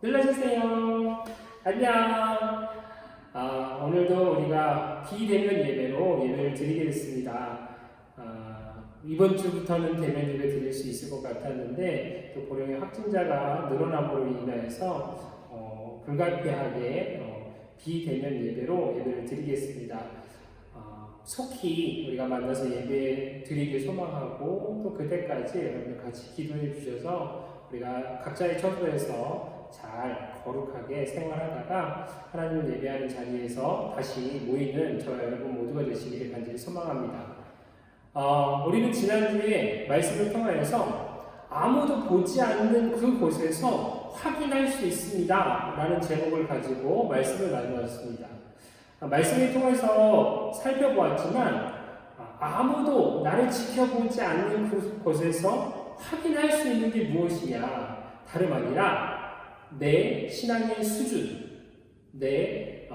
눌러주세요. 안녕. 오늘도 우리가 비대면 예배로 예배를 드리게 됐습니다. 이번 주부터는 대면 예배 드릴 수 있을 것 같았는데 또 고령의 확진자가 늘어남으로 인해서 불가피하게 비대면 예배로 예배를 드리겠습니다. 속히 우리가 만나서 예배 드리길 소망하고 또 그때까지 여러분들 같이 기도해 주셔서 우리가 각자의 처소에서 잘 거룩하게 생활하다가 하나님을 예배하는 자리에서 다시 모이는 저와 여러분 모두가 되시기를 간절히 소망합니다. 우리는 지난주에 말씀을 통하여서 아무도 보지 않는 그곳에서 확인할 수 있습니다 라는 제목을 가지고 말씀을 나누었습니다. 말씀을 통해서 살펴보았지만 아무도 나를 지켜보지 않는 그곳에서 확인할 수 있는 게 무엇이냐, 다름 아니라 내 신앙의 수준, 내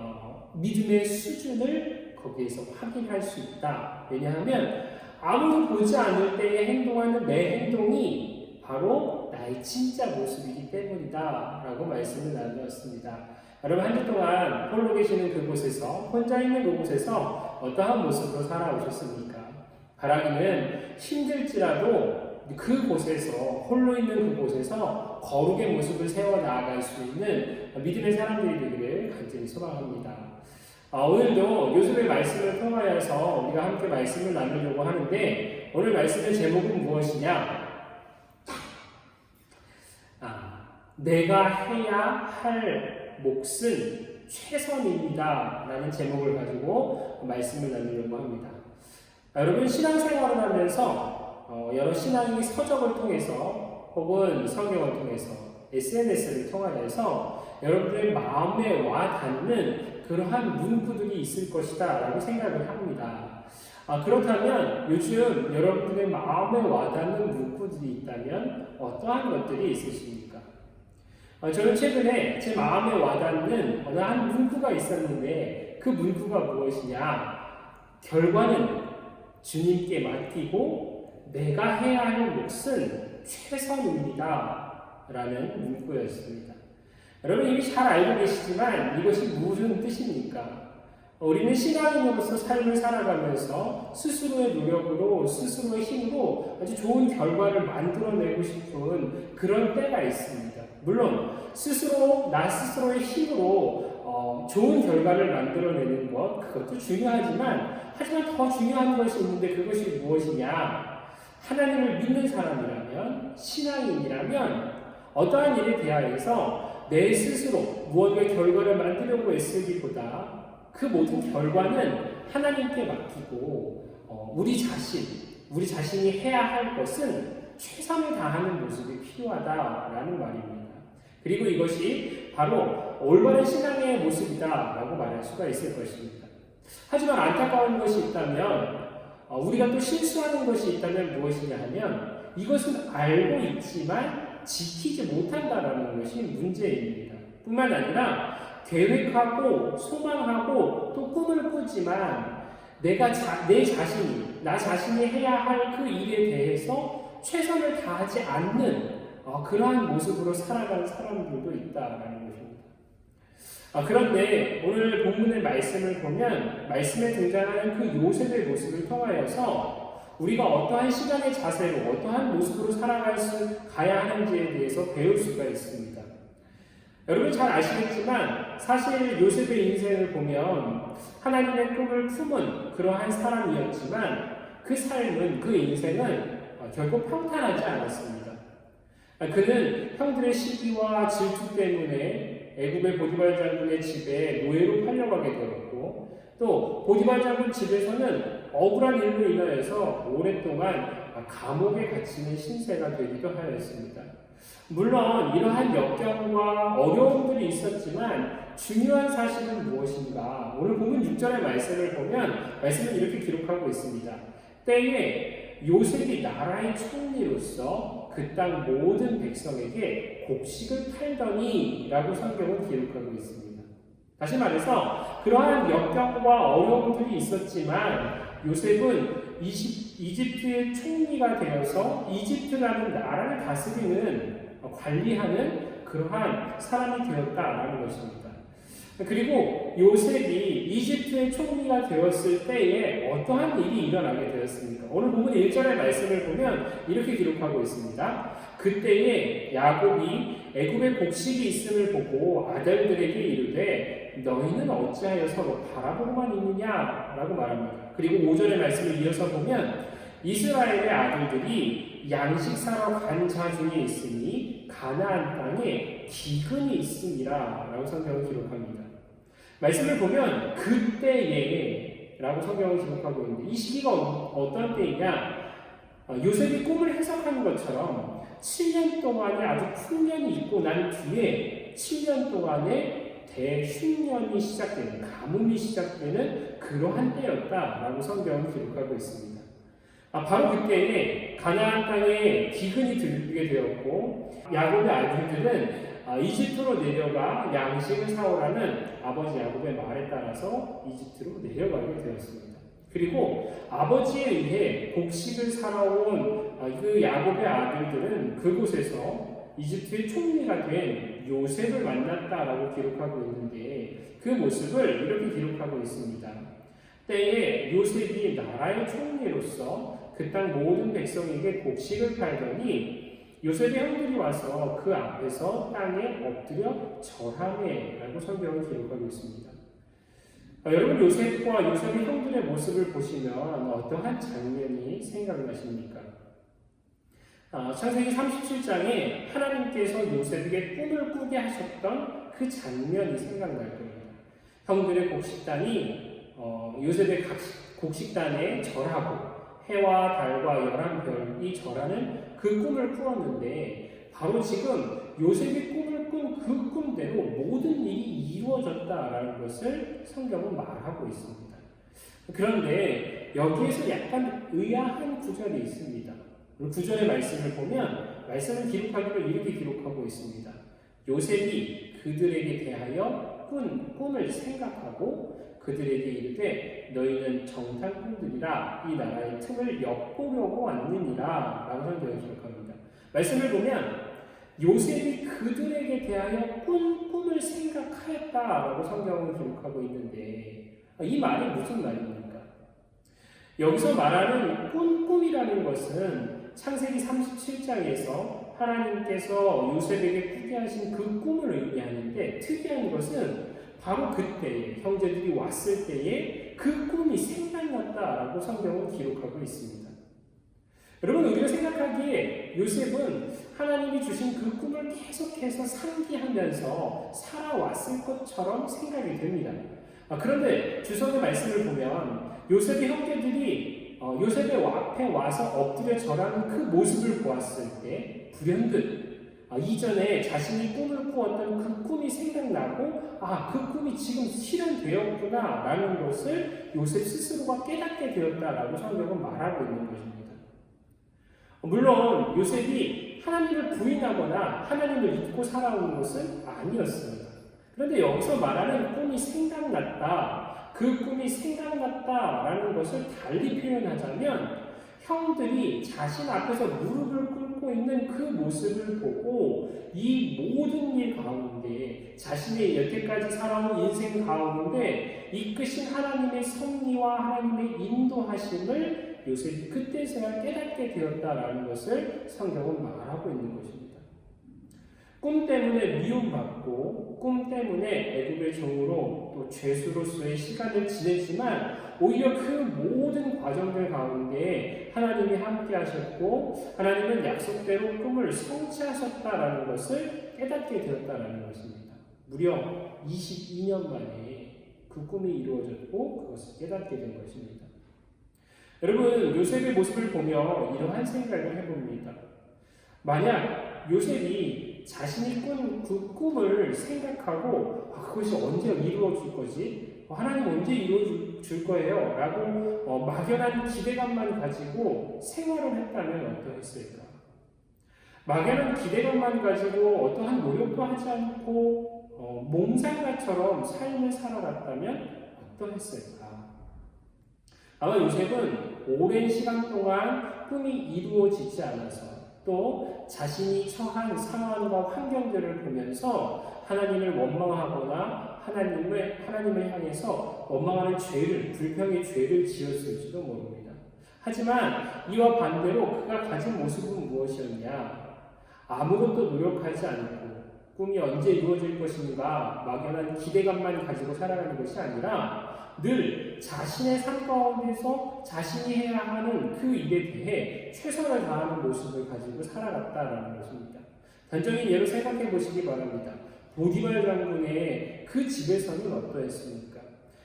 믿음의 수준을 거기에서 확인할 수 있다. 왜냐하면 아무도 보지 않을 때에 행동하는 내 행동이 바로 나의 진짜 모습이기 때문이다 라고 말씀을 나누었습니다. 여러분, 한 주 동안 홀로 계시는 그곳에서, 혼자 있는 그곳에서 어떠한 모습으로 살아오셨습니까? 바라기는 힘들지라도 그곳에서, 홀로 있는 그곳에서 거룩의 모습을 세워 나아갈 수 있는 믿음의 사람들이 되기를 간절히 소망합니다. 오늘도 요셉의 말씀을 통하여서 우리가 함께 말씀을 나누려고 하는데, 오늘 말씀의 제목은 무엇이냐? 내가 해야 할 몫은 최선입니다 라는 제목을 가지고 말씀을 나누려고 합니다. 여러분, 신앙생활을 하면서 여러 신앙의 서적을 통해서 혹은 성경을 통해서 SNS를 통하여서 여러분들의 마음에 와 닿는 그러한 문구들이 있을 것이다 라고 생각을 합니다. 그렇다면 요즘 여러분들의 마음에 와 닿는 문구들이 있다면 어떠한 것들이 있으십니까? 저는 최근에 제 마음에 와닿는 어느 한 문구가 있었는데 그 문구가 무엇이냐? 결과는 주님께 맡기고 내가 해야 할 몫은 최선입니다 라는 문구였습니다. 여러분, 이미 잘 알고 계시지만 이것이 무슨 뜻입니까? 우리는 신앙인으로서 삶을 살아가면서 스스로의 노력으로, 스스로의 힘으로 아주 좋은 결과를 만들어내고 싶은 그런 때가 있습니다. 물론 나 스스로의 힘으로 좋은 결과를 만들어내는 것, 그것도 중요하지만 더 중요한 것이 있는데 그것이 무엇이냐? 하나님을 믿는 사람이라면, 신앙인이라면 어떠한 일에 대하여서 내 스스로 무언가의 결과를 만들려고 애쓰기보다 그 모든 결과는 하나님께 맡기고 우리 자신이 해야 할 것은 최선을 다하는 모습이 필요하다라는 말입니다. 그리고 이것이 바로 올바른 신앙의 모습이다라고 말할 수가 있을 것입니다. 하지만 안타까운 것이 있다면, 우리가 또 실수하는 것이 있다면 무엇이냐 하면 이것은 알고 있지만 지키지 못한다라는 것이 문제입니다. 뿐만 아니라 계획하고 소망하고 또 꿈을 꾸지만 나 자신이 해야 할 그 일에 대해서 최선을 다하지 않는 그러한 모습으로 살아가는 사람들도 있다라는 것입니다. 그런데 오늘 본문의 말씀을 보면 말씀에 등장하는 그 요셉의 모습을 통하여서 우리가 어떠한 시간의 자세로 어떠한 모습으로 가야 하는지에 대해서 배울 수가 있습니다. 여러분 잘 아시겠지만 사실 요셉의 인생을 보면 하나님의 꿈을 품은 그러한 사람이었지만 그 삶은, 그 인생은 결국 평탄하지 않았습니다. 그는 형들의 시기와 질투 때문에 애굽의 보디발 장군의 집에 노예로 팔려가게 되었고, 또 보디발 장군 집에서는 억울한 일로 인하여서 오랫동안 감옥에 갇히는 신세가 되기도 하였습니다. 물론 이러한 역경과 어려움들이 있었지만 중요한 사실은 무엇인가? 오늘 본문 6절의 말씀을 보면 말씀은 이렇게 기록하고 있습니다. 때에 요셉이 나라의 총리로서 그 땅 모든 백성에게 곡식을 팔더니 라고 성경은 기록하고 있습니다. 다시 말해서 그러한 역경과 어려움들이 있었지만 요셉은 이집트의 총리가 되어서 이집트라는 나라를 다스리는, 관리하는 그러한 사람이 되었다라는 것입니다. 그리고 요셉이 이집트의 총리가 되었을 때에 어떠한 일이 일어나게 되었습니까? 오늘 본문 1절의 말씀을 보면 이렇게 기록하고 있습니다. 그때에 야곱이 애굽에 곡식이 있음을 보고 아들들에게 이르되 너희는 어찌하여 서로 바라보고만 있느냐? 라고 말합니다. 그리고 5절의 말씀을 이어서 보면 이스라엘의 아들들이 양식 사러 간 자 중에 있으니 가나안 땅에 기근이 있음이라 라고 성경을 기록합니다. 말씀을 보면 그때에 라고 성경을 기록하고 있는데 이 시기가 어떤 때이냐? 요셉이 꿈을 해석하는 것처럼 7년 동안에 아주 풍년이 있고 난 뒤에 7년 동안에 대흉년이 시작되는, 가뭄이 시작되는 그러한 때였다라고 성경은 기록하고 있습니다. 바로 그때에 가나안 땅에 기근이 들게 되었고 야곱의 아들들은 이집트로 내려가 양식을 사오라는 아버지 야곱의 말에 따라서 이집트로 내려가게 되었습니다. 그리고 아버지에 의해 곡식을 사러 온 그 야곱의 아들들은 그곳에서 이집트의 총리가 된 요셉을 만났다라고 기록하고 있는데 그 모습을 이렇게 기록하고 있습니다. 때에 요셉이 나라의 총리로서 그 땅 모든 백성에게 곡식을 팔더니 요셉의 형들이 와서 그 앞에서 땅에 엎드려 절하매 라고 성경을 기록하고 있습니다. 여러분 요셉과 요셉의 형들의 모습을 보시면 어떠한 장면이 생각나십니까? 창세기 37장에 하나님께서 요셉에게 꿈을 꾸게 하셨던 그 장면이 생각날 겁니다. 형들의 곡식단이 요셉의 곡식단에 절하고 해와 달과 11별이 절하는 그 꿈을 꾸었는데 바로 지금 요셉이 꿈을 꾼 그 꿈대로 모든 일이 이루어졌다라는 것을 성경은 말하고 있습니다. 그런데 여기에서 약간 의아한 구절이 있습니다. 구절의 말씀을 보면 말씀을 기록하기로 이렇게 기록하고 있습니다. 요셉이 그들에게 대하여 꾼 꿈을 생각하고 그들에게 이르되 너희는 정탐 꿈들이라 이 나라의 틈을 엿보려고 왔느니라 라고 성경을 기록합니다. 말씀을 보면 요셉이 그들에게 대하여 꾼 꿈을 생각하였다라고 성경을 기록하고 있는데 이 말이 무슨 말입니까? 여기서 말하는 꿈이라는 것은 창세기 37장에서 하나님께서 요셉에게 꾸게 하신 그 꿈을 의미하는데 특이한 것은 바로 그때 형제들이 왔을 때에 그 꿈이 생각났다라고 성경은 기록하고 있습니다. 여러분 우리가 생각하기에 요셉은 하나님이 주신 그 꿈을 계속해서 상기하면서 살아왔을 것처럼 생각이 됩니다. 그런데 주석의 말씀을 보면 요셉의 형제들이 요셉의 앞에 와서 엎드려 절하는 그 모습을 보았을 때 불현듯 이전에 자신이 꿈을 꾸었던 그 꿈이 생각나고 그 꿈이 지금 실현되었구나 라는 것을 요셉 스스로가 깨닫게 되었다라고 성경은 말하고 있는 것입니다. 물론 요셉이 하나님을 부인하거나 하나님을 잊고 살아온 것은 아니었습니다. 그런데 여기서 말하는 꿈이 생각났다, 그 꿈이 생각났다라는 것을 달리 표현하자면 형들이 자신 앞에서 무릎을 꿇고 있는 그 모습을 보고 이 모든 일 가운데 자신의 여태까지 살아온 인생 가운데 이끄신 하나님의 섭리와 하나님의 인도하심을 요셉이 그때서야 깨닫게 되었다라는 것을 성경은 말하고 있는 것입니다. 꿈 때문에 미움받고 꿈 때문에 애굽의 종으로 또 죄수로서의 시간을 지내지만 오히려 그 모든 과정들 가운데 하나님이 함께 하셨고 하나님은 약속대로 꿈을 성취하셨다라는 것을 깨닫게 되었다라는 것입니다. 무려 22년 만에 그 꿈이 이루어졌고 그것을 깨닫게 된 것입니다. 여러분 요셉의 모습을 보며 이러한 생각을 해봅니다. 만약 요셉이 자신이 꾼 그 꿈을 생각하고 그것이 언제 이루어질 거지? 하나님 언제 이루어줄 거예요? 라고 막연한 기대감만 가지고 생활을 했다면 어떠했을까? 막연한 기대감만 가지고 어떠한 노력도 하지 않고 몽상가처럼 삶을 살아갔다면 어떠했을까? 아마 요셉은 오랜 시간 동안 꿈이 이루어지지 않아서 또 자신이 처한 상황과 환경들을 보면서 하나님을 원망하거나 하나님을 향해서 원망하는 죄를, 불평의 죄를 지었을지도 모릅니다. 하지만 이와 반대로 그가 가진 모습은 무엇이었냐? 아무것도 노력하지 않고 꿈이 언제 이루어질 것인가 막연한 기대감만 가지고 살아가는 것이 아니라 늘 자신의 삶 가운데서 자신이 해야 하는 그 일에 대해 최선을 다하는 모습을 가지고 살아갔다라는 것입니다. 단적인 예로 생각해 보시기 바랍니다. 보디발 장군의 그 집에서는 어떠했습니까?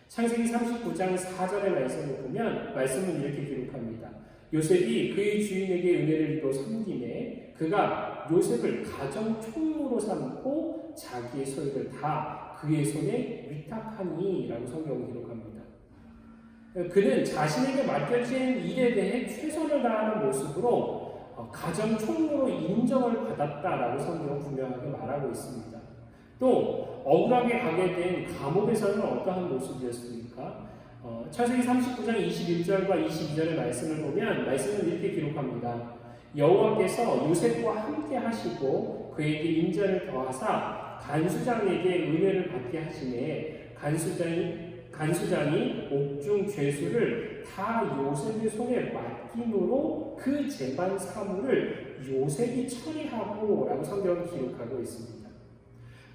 창세기 39장 4절의 말씀을 보면 말씀은 이렇게 기록합니다. 요셉이 그의 주인에게 은혜를 입어 섬김에 그가 요셉을 가정 총무로 삼고 자기의 소유를 다 그의 손에 위탁하니 라고 성경은 기록합니다. 그는 자신에게 맡겨진 일에 대해 최선을 다하는 모습으로 가정 총무로 인정을 받았다라고 성경은 분명하게 말하고 있습니다. 또 억울하게 가게 된 감옥에서는 어떠한 모습이었습니까? 창세기 39장 21절과 22절의 말씀을 보면 말씀은 이렇게 기록합니다. 여호와께서 요셉과 함께 하시고 그에게 인자를 더하사 간수장에게 은혜를 받게 하시매 간수장이 옥중 죄수를 다 요셉의 손에 맡김으로 그 재반 사물을 요셉이 처리하고 라고 성경은 기록하고 있습니다.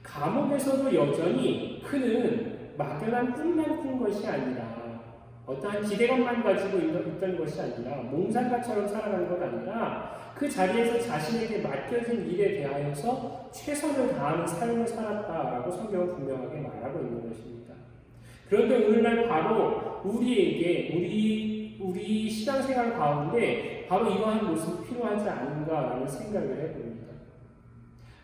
감옥에서도 여전히 그는 막연한 꿈만 꾼 것이 아니라 어떠한 기대감만 가지고 있던 것이 아니라 몽상가처럼 살아가는 것 아니라 그 자리에서 자신에게 맡겨진 일에 대하여서 최선을 다하는 삶을 살았다라고 성경은 분명하게 말하고 있는 것입니다. 그런데 오늘날 바로 우리에게 우리 신앙생활 가운데 바로 이러한 모습이 필요하지 않은가라는 생각을 해봅니다.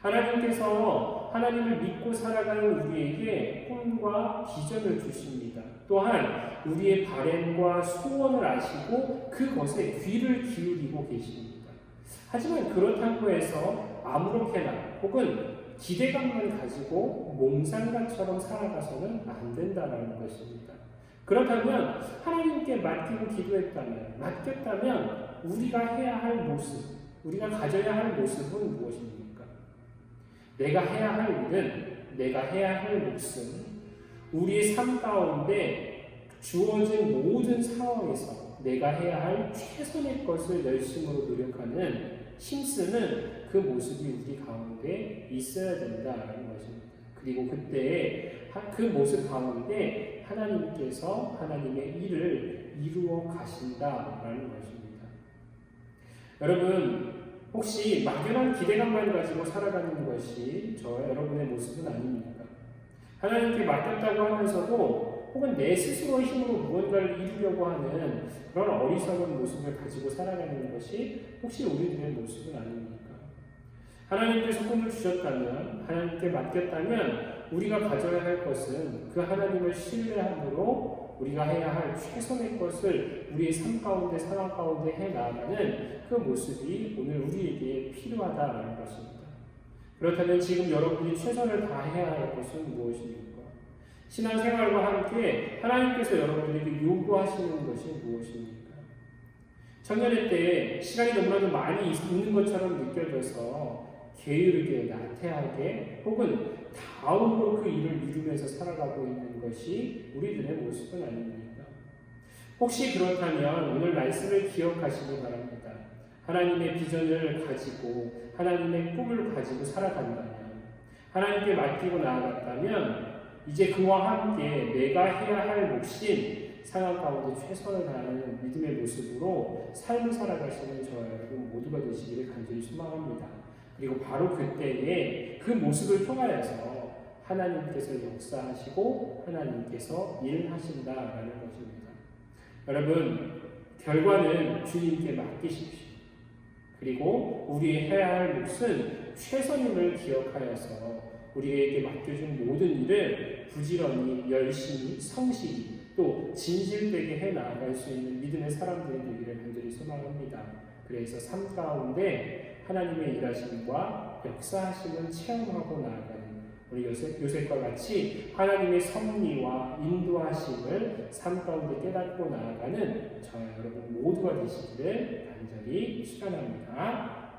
하나님께서 하나님을 믿고 살아가는 우리에게 꿈과 비전을 주십니다. 또한 우리의 바램과 소원을 아시고 그것에 귀를 기울이고 계십니다. 하지만 그렇다고 해서 아무렇게나 혹은 기대감만 가지고 몽상가처럼 살아가서는 안 된다는 것입니다. 그렇다면 하나님께 맡겼다면 우리가 해야 할 모습, 우리가 가져야 할 모습은 무엇입니까? 내가 해야 할 일은, 내가 해야 할 몫은 우리의 삶 가운데 주어진 모든 상황에서 내가 해야 할 최선의 것을 열심으로 노력하는 힘쓰는 그 모습이 우리 가운데 있어야 된다는 것입니다. 그리고 그때 그 모습 가운데 하나님께서 하나님의 일을 이루어 가신다라는 것입니다. 여러분, 혹시 막연한 기대감만 가지고 살아가는 것이 여러분의 모습은 아닙니까? 하나님께 맡겼다고 하면서도 혹은 내 스스로의 힘으로 무언가를 이루려고 하는 그런 어리석은 모습을 가지고 살아가는 것이 혹시 우리들의 모습은 아닙니까? 하나님께서 꿈을 주셨다면, 하나님께 맡겼다면 우리가 가져야 할 것은 그 하나님을 신뢰함으로 우리가 해야 할 최선의 것을 우리의 삶 가운데, 상황 가운데 해나가는 그 모습이 오늘 우리에게 필요하다는 것입니다. 그렇다면 지금 여러분이 최선을 다해야 할 것은 무엇입니까? 신앙생활과 함께 하나님께서 여러분에게 요구하시는 것이 무엇입니까? 청년의 때 시간이 너무나도 많이 있는 것처럼 느껴져서 게으르게, 나태하게 혹은 다음으로 그 일을 미루면서 살아가고 있는 것이 우리들의 모습은 아닙니까? 혹시 그렇다면 오늘 말씀을 기억하시기 바랍니다. 하나님의 비전을 가지고 하나님의 꿈을 가지고 살아간다면, 하나님께 맡기고 나아갔다면 이제 그와 함께 내가 해야 할 몫인 상황 가운데 최선을 다하는 믿음의 모습으로 삶을 살아가시는 저 여러분 모두가 되시기를 간절히 소망합니다. 그리고 바로 그때에 그 모습을 통하여서 하나님께서 역사하시고 하나님께서 일하신다라는 것입니다. 여러분, 결과는 주님께 맡기십시오. 그리고 우리 해야 할 몫은 최선임을 기억하여서 우리에게 맡겨준 모든 일을 부지런히, 열심히, 성실히 또 진실되게 해나갈 수 있는 믿음의 사람들이 되기를 간절히 소망합니다. 그래서 삶 가운데 하나님의 일하심과 역사하심을 체험하고 나아가는 우리 요셉과 같이 하나님의 섭리와 인도하심을 삶 가운데 깨닫고 나아가는 저와 여러분 모두가 되시기를 간절히 축원합니다.